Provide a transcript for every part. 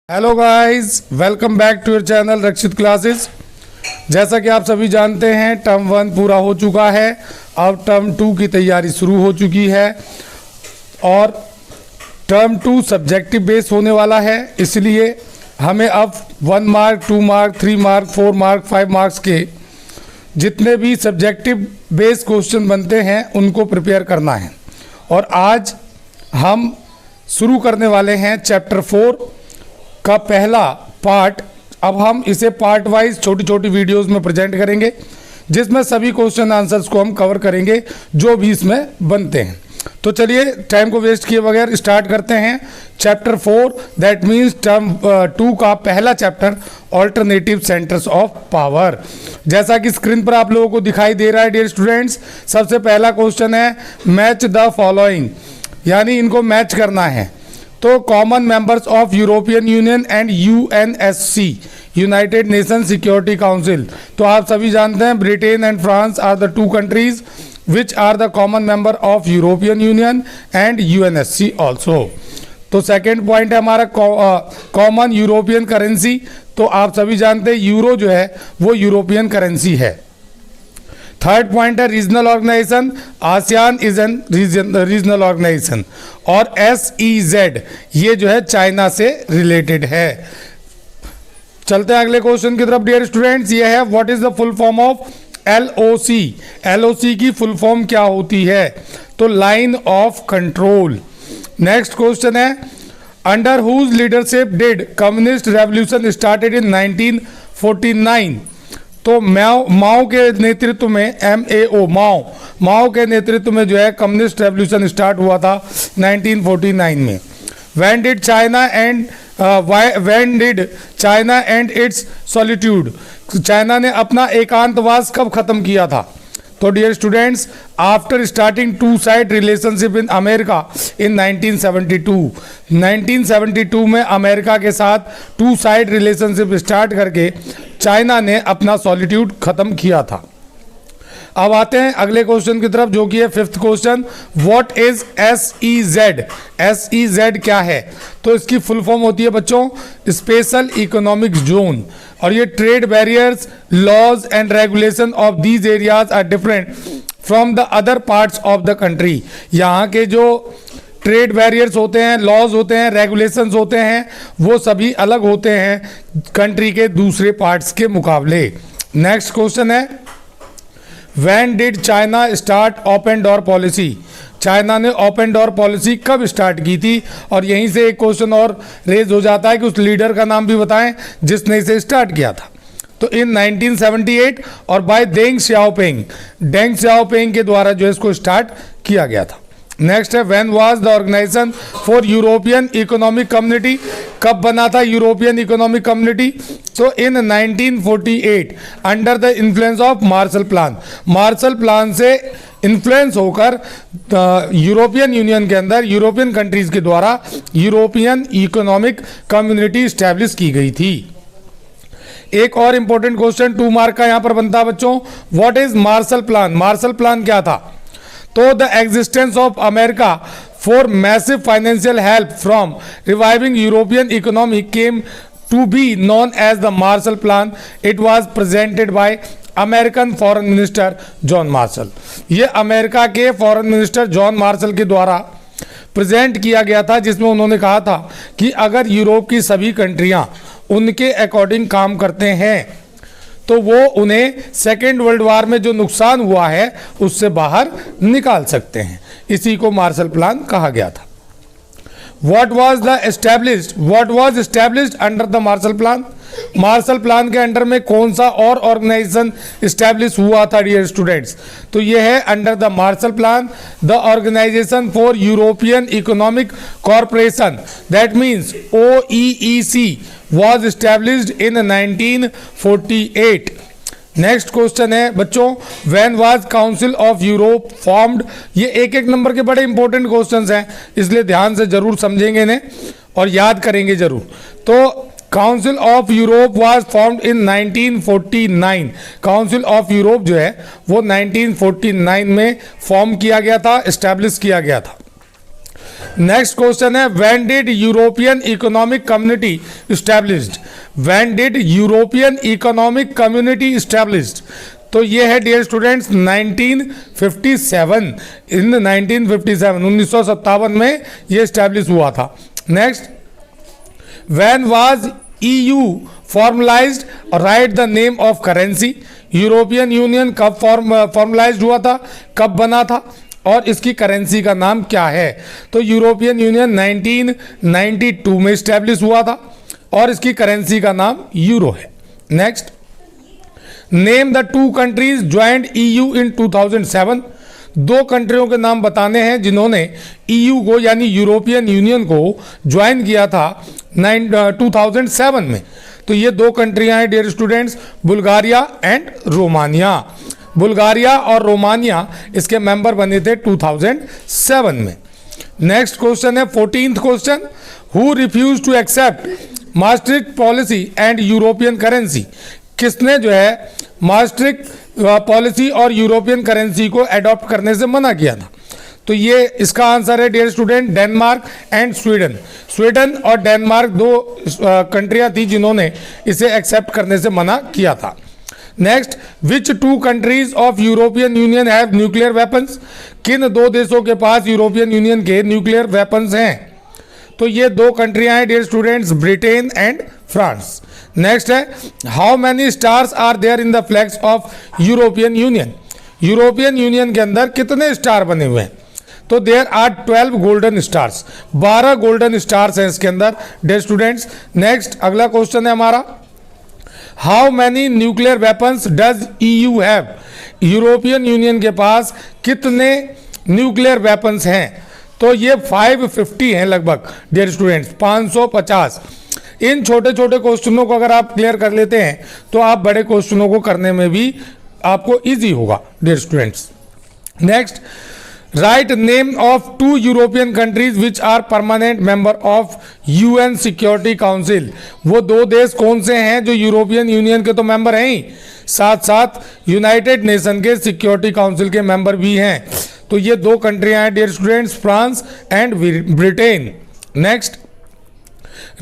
Hello guys, welcome back to your channel Rakshit classes. जैसा कि आप सभी जानते हैं, टर्म 1 पूरा हो चुका है। अब टर्म 2 की तैयारी शुरू हो चुकी है और टर्म 2 सब्जेक्टिव बेस होने वाला है। इसलिए हमें अब 1 mark, 2 mark, 3 mark, 4 mark, 5 marks के जितने भी सब्जेक्टिव बेस क्वेश्चन बनते हैं उनको प्रिपेयर करना है। और आज हम शुरू करने वाले हैं चैप्टर 4 का पहला पार्ट। अब हम इसे पार्ट वाइज छोटी छोटी वीडियोस में प्रेजेंट करेंगे, जिसमें सभी क्वेश्चन आंसर्स को हम कवर करेंगे जो भी इसमें बनते हैं। तो चलिए टाइम को वेस्ट किए बगैर स्टार्ट करते हैं चैप्टर 4, दैट मीन्स टर्म 2 का पहला chapter, alternative centres of power. जैसा कि स्क्रीन पर आप लोगों को दिखाई दे रहा है डियर स्टूडेंट्स, सबसे पहला क्वेश्चन है मैच द फॉलोइंग, यानी इनको मैच करना है। तो common members of European union and UNSC, united nation security council. तो आप सभी जानते हैं Britain and France are the 2 countries which are the common member of European union and UNSC also. तो सेकेंड पॉइंट है हमारा कॉमन यूरोपियन करेंसी। तो आप सभी जानते हैं यूरो जो है वो यूरोपियन करेंसी है। थर्ड पॉइंट है regional organisation, ASEAN is an regional organisation. और SEZ ये जो है चाइना से रिलेटेड है। चलते हैं अगले क्वेश्चन की तरफ डियर स्टूडेंट्स। ये है what is the full form of LOC। LOC की फुल फॉर्म क्या होती है? तो line of control. Next question है under whose leadership did communist revolution started in 1949। तो माओ के नेतृत्व में माओ के नेतृत्व में जो है कम्युनिस्ट रेवोल्यूशन स्टार्ट हुआ था 1949 में। When did China end its solitude, China ने अपना एकांतवास कब खत्म किया था? तो dear students, after starting 2 side relationship in America in 1972। 1972 में अमेरिका के साथ 2 साइड रिलेशनशिप स्टार्ट करके चाइना ने अपना सॉलिट्यूड खत्म किया था। अब आते हैं अगले क्वेश्चन की तरफ, जो कि है 5th question, what is SEZ। SEZ क्या है? तो इसकी फुल फॉर्म होती है बच्चों स्पेशल इकोनॉमिक जोन। और ये trade barriers, laws and regulation of these areas are different from the other parts of the country. यहाँ के जो ट्रेड बैरियर्स होते हैं, लॉज होते हैं, रेगुलेशंस होते हैं, वो सभी अलग होते हैं कंट्री के दूसरे पार्ट्स के मुकाबले। नेक्स्ट क्वेश्चन है when did China start open door policy. China ने ओपन डोर पॉलिसी कब स्टार्ट की थी? और यहीं से एक क्वेश्चन और रेज हो जाता है कि उस लीडर का नाम भी बताएं जिसने इसे स्टार्ट किया था। तो इन 1978 और बाय डेंग श्याओपिंग के द्वारा जो है इसको स्टार्ट किया गया था। नेक्स्ट है when was the organisation for European economic community. कब बना था यूरोपियन इकोनॉमिक कम्युनिटी? तो in 1948 under the influence of Marshall plan. Marshall plan से इन्फ्लुएंस होकर यूरोपियन यूनियन के अंदर यूरोपियन कंट्रीज के द्वारा यूरोपियन इकोनॉमिक कम्युनिटी स्टैब्लिश की गई थी। एक और इंपॉर्टेंट क्वेश्चन 2 मार्क का यहां पर बनता है बच्चों, what is Marshall plan. Marshall plan क्या था? तो the existence of America for massive financial help from reviving European economy came to be known as the Marshall plan. It was presented by American foreign minister John Marshall. ये America के foreign minister John Marshall के द्वारा present किया गया था, जिसमें उन्होंने कहा था कि अगर यूरोप की सभी कंट्रियां उनके अकॉर्डिंग काम करते हैं तो वो उन्हें सेकेंड वर्ल्ड वॉर में जो नुकसान हुआ है उससे बाहर निकाल सकते हैं। इसी को मार्शल प्लान कहा गया था। What was established under the martial plan. Marshall plan के अंडर में कौन सा और ऑर्गेनाइजेशन स्टैब्लिश हुआ था डियर स्टूडेंट्स? तो ये है under the Marshall plan the organisation for European economic corporation, that means OEEC was established in 1948। Next question है बच्चों when was council of Europe formed. ये एक एक नंबर के बड़े इंपॉर्टेंट क्वेश्चंस हैं, इसलिए ध्यान से जरूर समझेंगे इन्हें और याद करेंगे जरूर। तो council of Europe was formed in 1949। Council of Europe जो है वो 1949 में फॉर्म किया गया था, एस्टैब्लिश किया गया था। नेक्स्ट क्वेश्चन है when did European economic community established, when did European economic community established, तो ये है डियर स्टूडेंट्स 1957, इन 1957 में ये इस्टेब्लिश हुआ था। Next, when was EU formalised, right the name of currency, European union कब फॉर्मलाइज्ड हुआ था, कब बना था और इसकी करेंसी का नाम क्या है, तो यूरोपियन यूनियन 1992 में इस्टेब्लिश हुआ था और इसकी करेंसी का नाम यूरो है। Next, name the 2 countries joined EU इन 2007, 2 कंट्रियों के नाम बताने हैं जिन्होंने EU को यानी यूरोपियन यूनियन को ज्वाइन किया था 2007 में। तो ये 2 कंट्रियां हैं dear students, Bulgaria and Romania. Bulgaria और रोमानिया इसके मेंबर बने थे 2007 में। नेक्स्ट क्वेश्चन है 14th question, who refuse to accept maastricht policy and European currency, किसने जो है maastricht पॉलिसी और यूरोपियन करेंसी को एडॉप्ट करने से मना किया था, तो ये इसका आंसर है dear student Denmark and Sweden. Sweden और डेनमार्क 2 कंट्रियां थी जिन्होंने इसे एक्सेप्ट करने से मना किया था। Next, which 2 countries of European Union have nuclear weapons, किन 2 देशों के पास यूरोपियन यूनियन के न्यूक्लियर वेपन्स हैं, तो ये 2 कंट्रियां हैं dear students, Britain and France. Next है how many stars are there in the flags of European Union, European union के अंदर कितने स्टार बने हुए हैं, तो there are 12 golden stars, 12 golden stars हैं इसके अंदर डियर स्टूडेंट्स। नेक्स्ट, अगला क्वेश्चन है हमारा, how many nuclear weapons does EU have, European union के पास कितने न्यूक्लियर वेपन्स हैं, तो ये 550 हैं लगभग डियर स्टूडेंट्स, 550। इन छोटे छोटे क्वेश्चनों को अगर आप क्लियर कर लेते हैं तो आप बड़े क्वेश्चनों को करने में भी आपको इजी होगा dear students. Next, write name of 2 European countries which are permanent member of UN security council, वो 2 देश कौन से हैं जो यूरोपियन यूनियन के तो मेंबर हैं ही, साथ साथ यूनाइटेड नेशन के सिक्योरिटी काउंसिल के मेंबर भी हैं, तो ये 2 कंट्रियां हैं dear students, France and Britain. Next,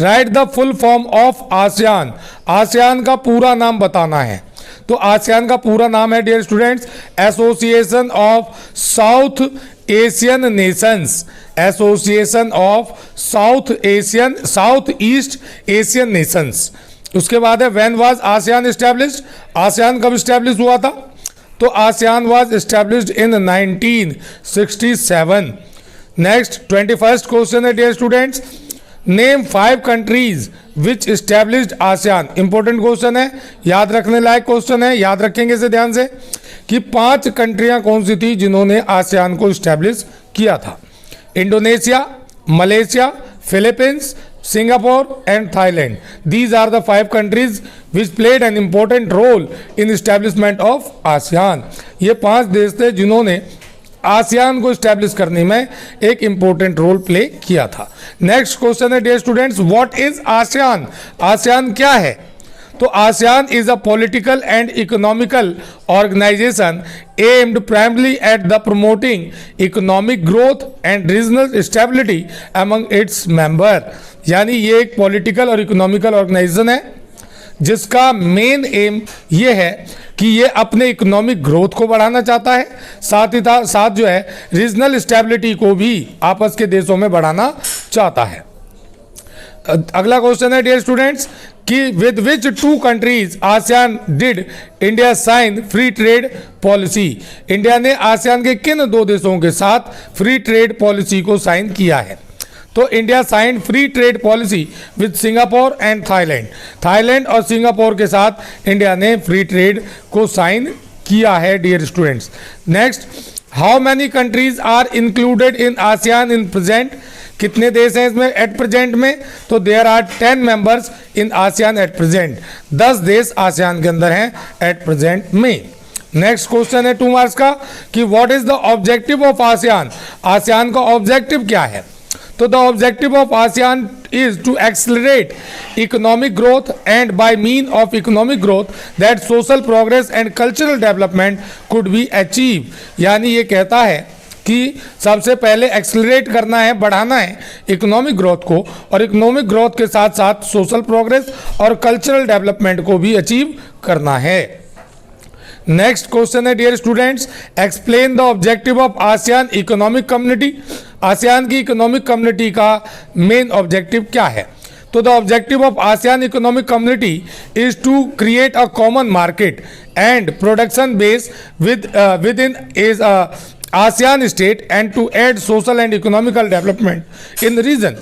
write the full form of ASEAN, ASEAN का पूरा नाम बताना है, तो आसियान का पूरा नाम है dear students association of south Asian nations, association of south east Asian nations. उसके बाद है when was ASEAN established, ASEAN कब एस्टैब्लिश हुआ था, तो ASEAN was established in 1967। Next 21st question है dear students, name 5 countries which established ASEAN, important question है, याद रखने लायक क्वेश्चन है, याद रखेंगे इसे ध्यान से कि 5 कंट्रियां कौन सी थी जिन्होंने आसियान को एस्टैब्लिश किया था, Indonesia, Malaysia, Philippines, Singapore and Thailand. These are the 5 countries which played an important role in establishment of ASEAN. ये 5 देश थे जिन्होंने आसियान को स्टैब्लिश करने में एक इंपॉर्टेंट रोल प्ले किया था। नेक्स्ट क्वेश्चन है dear students, what is ASEAN, ASEAN क्या है, तो ASEAN is a political and economical organisation aimed primarily at the promoting economic growth and regional stability among its member. यानी ये एक political और इकोनॉमिकल ऑर्गेनाइजेशन है जिसका मेन एम ये है कि ये अपने इकोनॉमिक ग्रोथ को बढ़ाना चाहता है, साथ जो है रीजनल स्टेबिलिटी को भी आपस के देशों में बढ़ाना चाहता है। अगला क्वेश्चन है डियर स्टूडेंट्स कि with which 2 countries ASEAN did India sign free trade policy, India ने आसियान के किन 2 देशों के साथ फ्री ट्रेड पॉलिसी को साइन किया है, तो India sign free trade policy with Singapore and Thailand, Thailand और सिंगापुर के साथ इंडिया ने फ्री ट्रेड को साइन किया है dear students. Next, how many countries are included in ASEAN in present, कितने देश हैं इसमें एट प्रेजेंट में, तो there are 10 members in ASEAN at present, 10 देश आसियान के अंदर हैं एट प्रेजेंट में। नेक्स्ट क्वेश्चन है 2 मार्क्स का कि what is the objective of ASEAN, ASEAN का ऑब्जेक्टिव क्या है, तो the objective of ASEAN is to accelerate economic growth and bye mean of economic growth that social progress and cultural development could be achieve. यानी ये कहता है कि सबसे पहले एक्सेलरेट करना है, बढ़ाना है इकोनॉमिक ग्रोथ को, और इकोनॉमिक ग्रोथ के साथ साथ सोशल प्रोग्रेस और कल्चरल डेवलपमेंट को भी अचीव करना है। नेक्स्ट क्वेश्चन है dear students, explain the objective of ASEAN economic community. ASEAN की इकोनॉमिक कम्युनिटी का मेन ऑब्जेक्टिव क्या है? तो the objective of ASEAN economic community is to create a common market and production base within each ASEAN state and to aid social and economical development in region.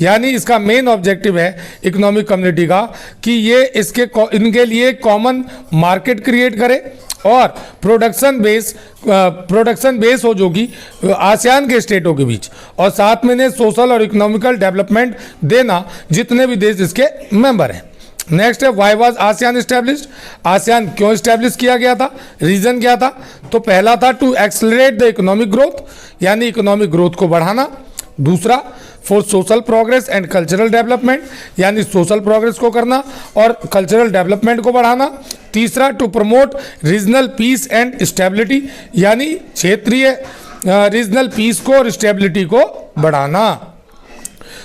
यानी इसका main objective है economic community का कि ये इनके लिए common market create करे और प्रोडक्शन बेस हो जो कि आसियान के स्टेटों के बीच, और साथ में ने सोशल और इकोनॉमिकल डेवलपमेंट देना जितने भी देश इसके मेंबर हैं। नेक्स्ट है, why was ASEAN established. ASEAN क्यों इस्टेब्लिश किया गया था, रीजन क्या था? तो पहला था to accelerate the economic growth, यानी इकोनॉमिक ग्रोथ को बढ़ाना। दूसरा, for social progress and cultural development, यानी सोशल प्रोग्रेस को करना और कल्चरल डेवलपमेंट को बढ़ाना। तीसरा, to promote regional peace and stability, यानी क्षेत्रीय रीजनल पीस को और स्टेबिलिटी को बढ़ाना।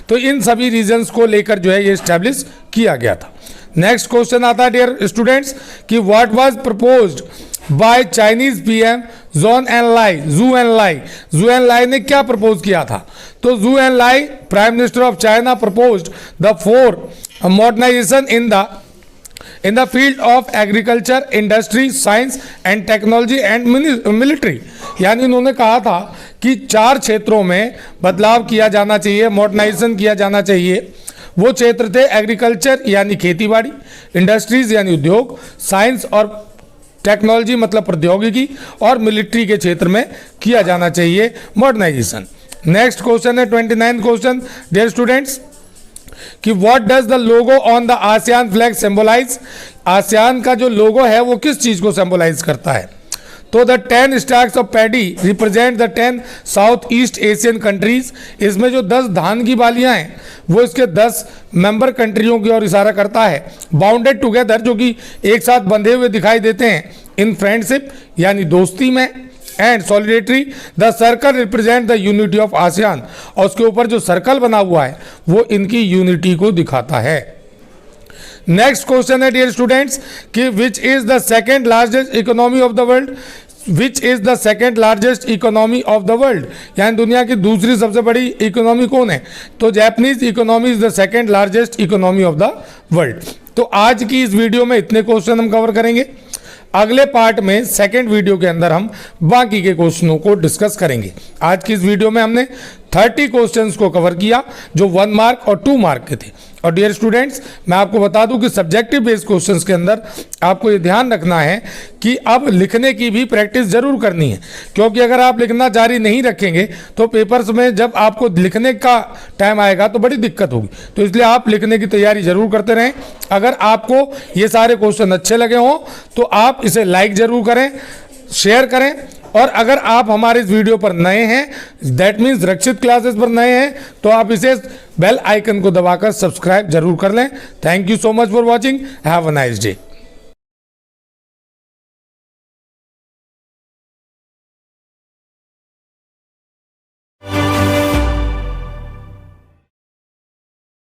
तो इन सभी रीजन्स को लेकर जो है ये इस्टेब्लिश किया गया था। नेक्स्ट क्वेश्चन आता है डियर स्टूडेंट्स कि what was proposed by Chinese PM Zhou Enlai ने क्या प्रपोज किया था? तो Zhou Enlai, prime minister of China, proposed the 4 modernisation in the field of agriculture, industry, science and technology and military. यानी उन्होंने कहा था कि 4 क्षेत्रों में बदलाव किया जाना चाहिए, मॉडर्नाइजेशन किया जाना चाहिए। वो क्षेत्र थे एग्रीकल्चर यानी खेतीबाड़ी, इंडस्ट्रीज यानी उद्योग, साइंस और टेक्नोलॉजी मतलब प्रौद्योगिकी, और मिलिट्री के क्षेत्र में किया जाना चाहिए मॉडर्नाइजेशन। नेक्स्ट क्वेश्चन है 29 क्वेश्चन डियर स्टूडेंट्स कि what does the logo on the ASEAN flag symbolise. ASEAN का जो लोगो है वो किस चीज को सिंबलाइज करता है? तो the 10 stacks of paddy represent the 10 south east Asian countries. इसमें जो 10 धान की बालियां हैं वो इसके 10 मेंबर कंट्रियों की ओर इशारा करता है। बाउंडेड टुगेदर, जो कि एक साथ बंधे हुए दिखाई देते हैं, इन फ्रेंडशिप यानी दोस्ती में, and solidarity. The circle represent the unity of ASEAN, और उसके ऊपर जो सर्कल बना हुआ है वो इनकी यूनिटी को दिखाता है। नेक्स्ट क्वेश्चन है डियर स्टूडेंट्स कि which is the second largest economy of the world. Which is the second largest economy of the world, यानी दुनिया की दूसरी सबसे बड़ी इकोनॉमी कौन है? तो Japanese economy is the second largest economy of the world. तो आज की इस वीडियो में इतने क्वेश्चन हम कवर करेंगे। अगले पार्ट में सेकेंड वीडियो के अंदर हम बाकी के क्वेश्चनों को डिस्कस करेंगे। आज की इस वीडियो में हमने 30 क्वेश्चंस को कवर किया जो 1 मार्क और 2 मार्क के थे। और डियर स्टूडेंट्स, मैं आपको बता दूं कि सब्जेक्टिव बेस्ड क्वेश्चंस के अंदर आपको ये ध्यान रखना है कि अब लिखने की भी प्रैक्टिस जरूर करनी है, क्योंकि अगर आप लिखना जारी नहीं रखेंगे तो पेपर्स में जब आपको लिखने का टाइम आएगा तो बड़ी दिक्कत होगी। तो इसलिए आप लिखने की तैयारी जरूर करते रहें। अगर आपको ये सारे क्वेश्चन अच्छे लगे हों तो आप इसे लाइक जरूर करें, शेयर करें, और अगर आप हमारे इस वीडियो पर नए हैं, दैट मीन्स रक्षित क्लासेस पर नए हैं, तो आप इसे बेल आइकन को दबाकर सब्सक्राइब जरूर कर लें। Thank you so much for watching, have a nice day.